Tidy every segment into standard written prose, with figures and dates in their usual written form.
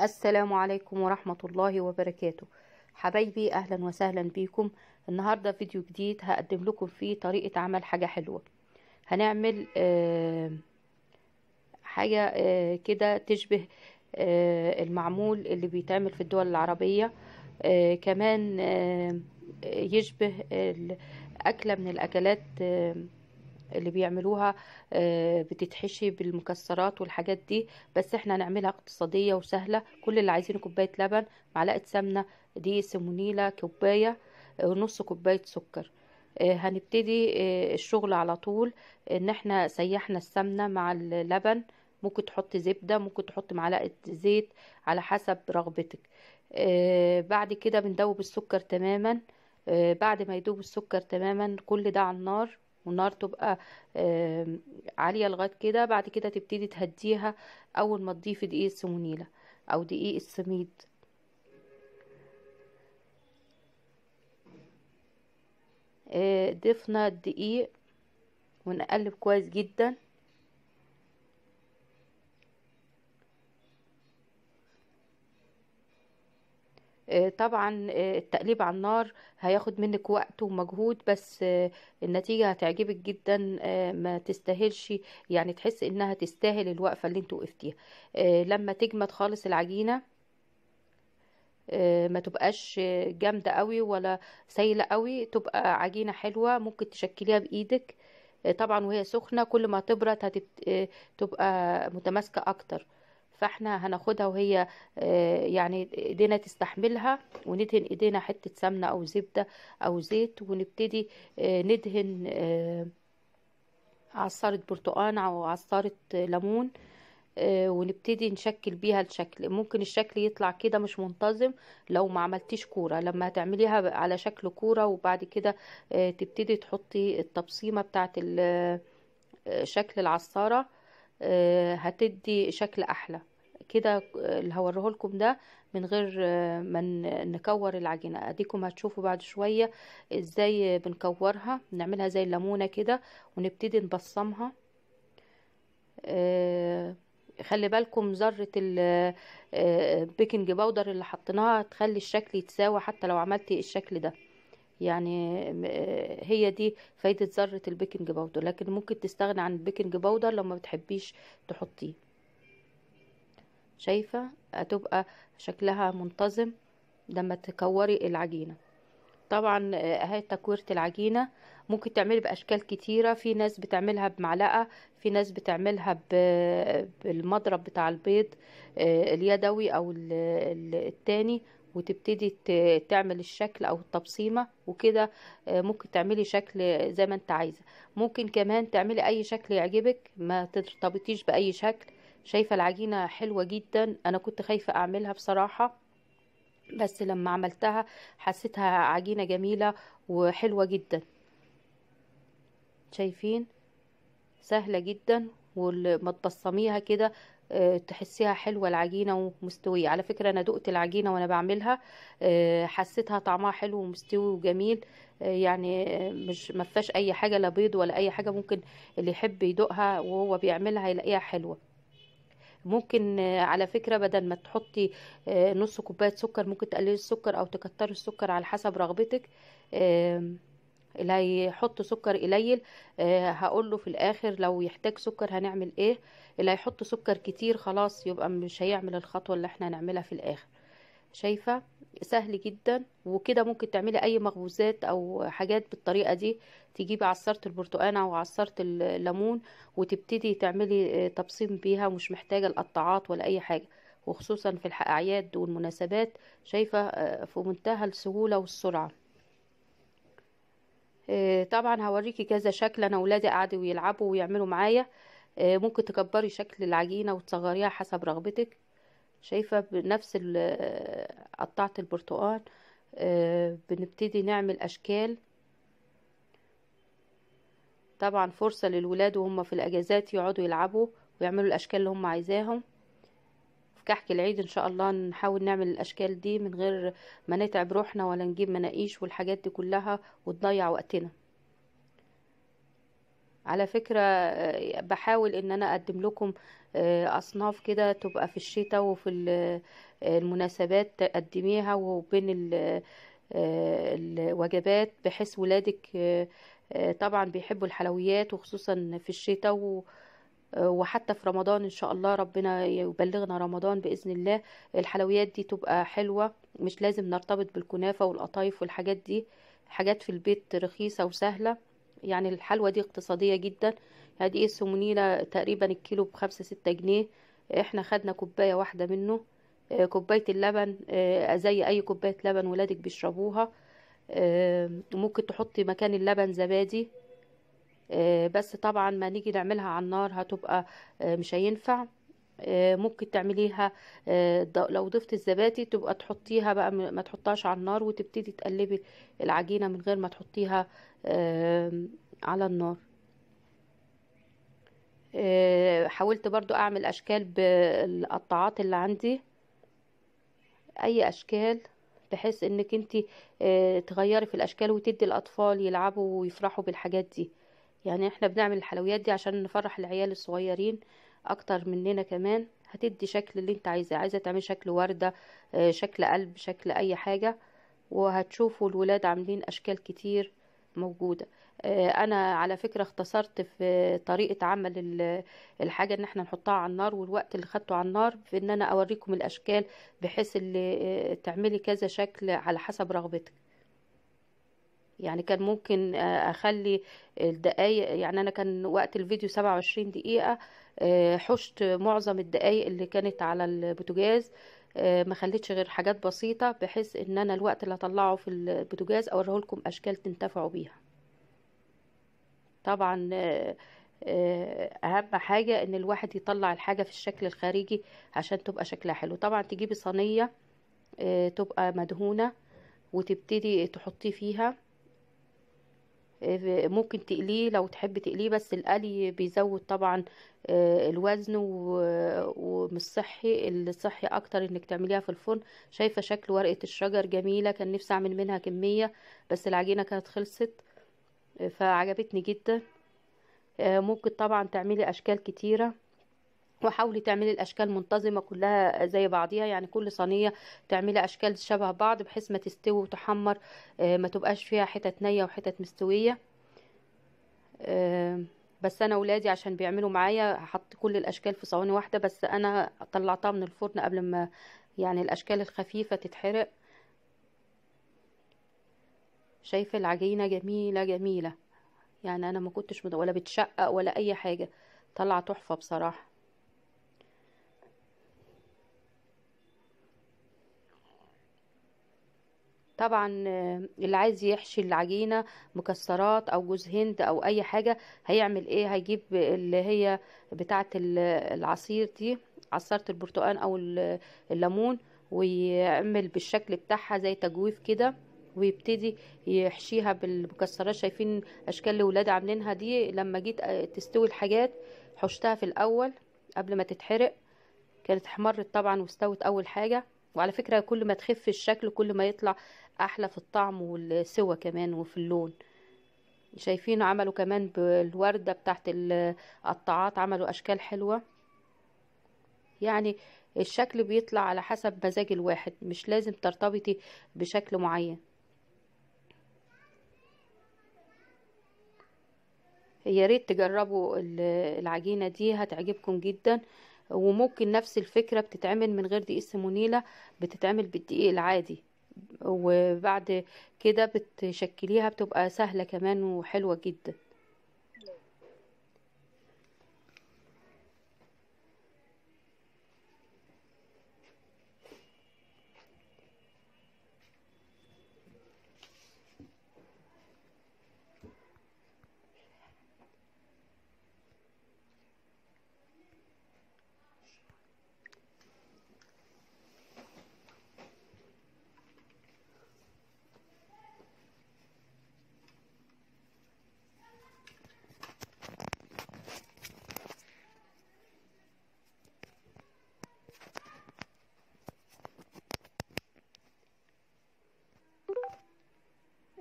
السلام عليكم ورحمة الله وبركاته. حبايبي أهلا وسهلا بيكم. النهاردة فيديو جديد هقدم لكم فيه طريقة عمل حاجة حلوة. هنعمل حاجة كده تشبه المعمول اللي بيتعمل في الدول العربية. كمان يشبه أكلة من الأكلات اللي بيعملوها، بتتحشي بالمكسرات والحاجات دي، بس احنا هنعملها اقتصادية وسهلة. كل اللي عايزينه كوباية لبن، معلقة سمنة، دقيق سيمونيلا كوباية، ونص كوباية سكر. هنبتدي الشغل على طول. ان احنا سيحنا السمنة مع اللبن، ممكن تحط زبدة، ممكن تحط معلقة زيت على حسب رغبتك. بعد كده بندوب السكر تماما. بعد ما يدوب السكر تماما كل ده على النار، والنار تبقى عالية لغاية كده. بعد كده تبتدي تهديها أول ما تضيفي دقيق السمونيلة أو دقيق السميد. ضفنا الدقيق ونقلب كويس جدا. طبعا التقليب على النار هياخد منك وقت ومجهود، بس النتيجة هتعجبك جدا. ما تستاهلش، يعني تحس انها تستاهل الوقفة اللي انت وقفتيها. لما تجمد خالص العجينة، ما تبقاش جامدة قوي ولا سايلة قوي، تبقى عجينة حلوة ممكن تشكليها بإيدك. طبعا وهي سخنة كل ما تبرد تبقى متماسكة أكتر. فاحنا هناخدها وهي يعني ايدينا تستحملها، وندهن ايدينا حتة سمنة او زبدة او زيت، ونبتدي ندهن عصارة برتقان او عصارة ليمون. ونبتدي نشكل بيها الشكل. ممكن الشكل يطلع كده مش منتظم لو ما عملتيش كورة. لما هتعمليها على شكل كورة وبعد كده تبتدي تحطي التبصيمة بتاعت شكل العصارة، هتدي شكل احلى كده. اللي هوريه لكم ده من غير ما نكور العجينة. اديكم هتشوفوا بعد شوية ازاي بنكورها. نعملها زي الليمونة كده ونبتدي نبصمها. خلي بالكم ذرة البيكنج باودر اللي حطيناها تخلي الشكل يتساوى حتى لو عملتي الشكل ده. يعني هي دي فايدة ذرة البيكنج باودر، لكن ممكن تستغنى عن البيكنج باودر لو ما بتحبيش تحطيه. شايفة هتبقى شكلها منتظم لما تكوري العجينة. طبعا اهي تكويرة العجينة ممكن تعملي باشكال كتيرة. في ناس بتعملها بمعلقة، في ناس بتعملها بالمضرب بتاع البيض اليدوي او التاني، وتبتدي تعمل الشكل او التبصيمة وكده. ممكن تعملي شكل زي ما انت عايزة. ممكن كمان تعملي اي شكل يعجبك، ما ترتبطيش باي شكل. شايفة العجينة حلوة جدا. انا كنت خايفة اعملها بصراحة، بس لما عملتها حسيتها عجينة جميلة وحلوة جدا. شايفين سهلة جدا، ولما تبصميها كده تحسيها حلوة العجينة ومستوية. على فكرة أنا دقت العجينة وأنا بعملها، حسيتها طعمها حلو ومستوي وجميل. يعني مش مفيهاش أي حاجة، لا بيض ولا أي حاجة. ممكن اللي يحب يدوقها وهو بيعملها يلاقيها حلوة. ممكن على فكرة بدل ما تحطي نص كوباية سكر، ممكن تقللي السكر او تكتري السكر على حسب رغبتك. اللي هيحط سكر قليل هقول له في الاخر لو يحتاج سكر هنعمل ايه. اللي هيحط سكر كتير خلاص يبقى مش هيعمل الخطوة اللي احنا هنعملها في الاخر. شايفة سهل جدا. وكده ممكن تعملي اي مخبوزات او حاجات بالطريقة دي. تجيبي عصارة البرتقال او عصارة الليمون وتبتدي تعملي تبصيم بيها، ومش محتاجة القطاعات ولا اي حاجة، وخصوصا في الاعياد والمناسبات. شايفة في منتهى السهولة والسرعة. طبعا هوريكي كذا شكل. انا ولادي قعدوا يلعبوا ويعملوا معايا. ممكن تكبري شكل العجينة وتصغريها حسب رغبتك. شايفة بنفس قطعة البرتقال بنبتدي نعمل أشكال. طبعا فرصة للولاد وهم في الأجازات يقعدوا يلعبوا ويعملوا الأشكال اللي هم عايزاهم. في كحك العيد إن شاء الله نحاول نعمل الأشكال دي من غير ما نتعب روحنا ولا نجيب مناقيش والحاجات دي كلها وتضيع وقتنا. على فكرة بحاول ان انا اقدم لكم اصناف كده تبقى في الشتاء وفي المناسبات تقدميها، وبين الوجبات، بحيث ولادك طبعا بيحبوا الحلويات، وخصوصا في الشتاء وحتى في رمضان ان شاء الله، ربنا يبلغنا رمضان بإذن الله. الحلويات دي تبقى حلوة، مش لازم نرتبط بالكنافة والقطايف والحاجات دي. حاجات في البيت رخيصة وسهلة. يعني الحلوى دي اقتصادية جدا. هذه السمونيلة تقريبا الكيلو ب5 6 جنيه. احنا خدنا كوباية واحدة منه. كوباية اللبن زي اي كوباية لبن ولادك بيشربوها. ممكن تحطي مكان اللبن زبادي. بس طبعا ما نيجي نعملها على النار هتبقى مش هينفع. ممكن تعمليها لو ضفت الزبادي تبقى تحطيها بقى، ما تحطهاش على النار، وتبتدي تقلبي العجينة من غير ما تحطيها على النار. حاولت برضو اعمل اشكال بالقطاعات اللي عندي، اي اشكال، بحيث انك انتي تغيري في الاشكال وتدي الاطفال يلعبوا ويفرحوا بالحاجات دي. يعني احنا بنعمل الحلويات دي عشان نفرح العيال الصغيرين اكتر مننا كمان. هتدي شكل اللي انت عايزه تعمل شكل وردة، شكل قلب، شكل اي حاجة، وهتشوفوا الولاد عاملين اشكال كتير موجودة. انا على فكرة اختصرت في طريقة عمل الحاجة ان احنا نحطها على النار، والوقت اللي خدته على النار في ان انا اوريكم الاشكال، بحيث اللي تعملي كذا شكل على حسب رغبتك. يعني كان ممكن اخلي الدقايق، يعني انا كان وقت الفيديو 27 دقيقة. حشت معظم الدقايق اللي كانت على البوتاجاز. ما خليتش غير حاجات بسيطة، بحيث ان انا الوقت اللي اطلعه في البوتاجاز اوريه لكم اشكال تنتفعوا بيها. طبعا اهم حاجة ان الواحد يطلع الحاجة في الشكل الخارجي عشان تبقى شكلها حلو. طبعا تجيبي صينية تبقى مدهونة، وتبتدي تحطيه فيها. ممكن تقليه لو تحب تقليه، بس القلي بيزود طبعا الوزن ومش صحي. الصحي اكتر انك تعمليها في الفرن. شايفة شكل ورقة الشجر جميلة، كان نفسي اعمل منها كمية بس العجينة كانت خلصت. فعجبتني جدا. ممكن طبعا تعملي اشكال كتيرة، وحاولي تعملي الاشكال منتظمة كلها زي بعضيها. يعني كل صينية تعملي اشكال شبه بعض، بحيث ما تستوي وتحمر، ما تبقاش فيها حتت نية وحتت مستوية. بس انا ولادي عشان بيعملوا معايا حط كل الاشكال في صواني واحده، بس انا طلعتها من الفرن قبل ما يعني الاشكال الخفيفه تتحرق. شايفه العجينه جميله جميله. يعني انا ما كنتش ولا بتشقق ولا اي حاجه. طلع تحفه بصراحه. طبعا اللي عايز يحشي العجينه مكسرات او جوز هند او اي حاجه، هيعمل ايه؟ هيجيب اللي هي بتاعه العصير دي، عصاره البرتقال او الليمون، ويعمل بالشكل بتاعها زي تجويف كده، ويبتدي يحشيها بالمكسرات. شايفين اشكال اللي ولادي عاملينها دي؟ لما جيت تستوي الحاجات حشتها في الاول قبل ما تتحرق، كانت احمرت طبعا واستوت اول حاجة. وعلى فكرة كل ما تخف الشكل كل ما يطلع احلى في الطعم والسوى كمان وفي اللون. شايفين عملوا كمان بالوردة بتاعت القطاعات، عملوا اشكال حلوة. يعني الشكل بيطلع على حسب مزاج الواحد، مش لازم ترتبطي بشكل معين. يا ريت تجربوا العجينة دي، هتعجبكم جدا. وممكن نفس الفكرة بتتعمل من غير دقيق السمونيلة، بتتعمل بالدقيق العادي. وبعد كده بتشكليها بتبقى سهلة كمان وحلوة جدا.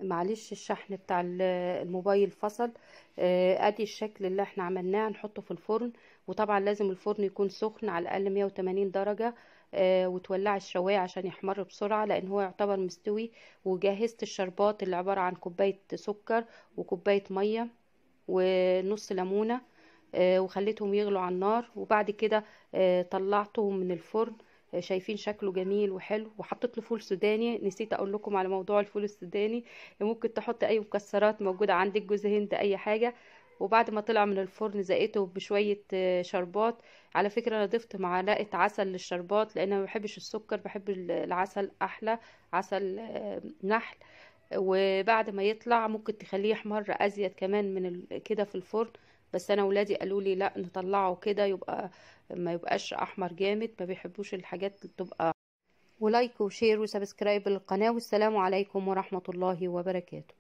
معلش الشحن بتاع الموبايل فصل. ادي الشكل اللي احنا عملناه، نحطه في الفرن. وطبعا لازم الفرن يكون سخن على الاقل 180 درجة. وتولعي الشواية عشان يحمر بسرعة، لان هو يعتبر مستوي. وجهزت الشربات اللي عبارة عن كوباية سكر وكوباية مية ونص ليمونة. وخليتهم يغلوا على النار، وبعد كده طلعتهم من الفرن. شايفين شكله جميل وحلو. وحطيت له فول سوداني، نسيت اقول لكم على موضوع الفول السوداني. ممكن تحط اي مكسرات موجوده عندك، جوز هند، اي حاجه. وبعد ما طلع من الفرن زقيته بشويه شربات. على فكره انا ضفت معلقه عسل للشربات، لان انا ما بحبش السكر، بحب العسل احلى. عسل نحل. وبعد ما يطلع ممكن تخليه يحمر ازيد كمان من كده في الفرن. بس انا ولادي قالوا لي لا، نطلعه كده يبقى ما يبقاش احمر جامد، ما بيحبوش الحاجات اللي تبقى. ولايك وشير وسبسكرايب للقناة، والسلام عليكم ورحمة الله وبركاته.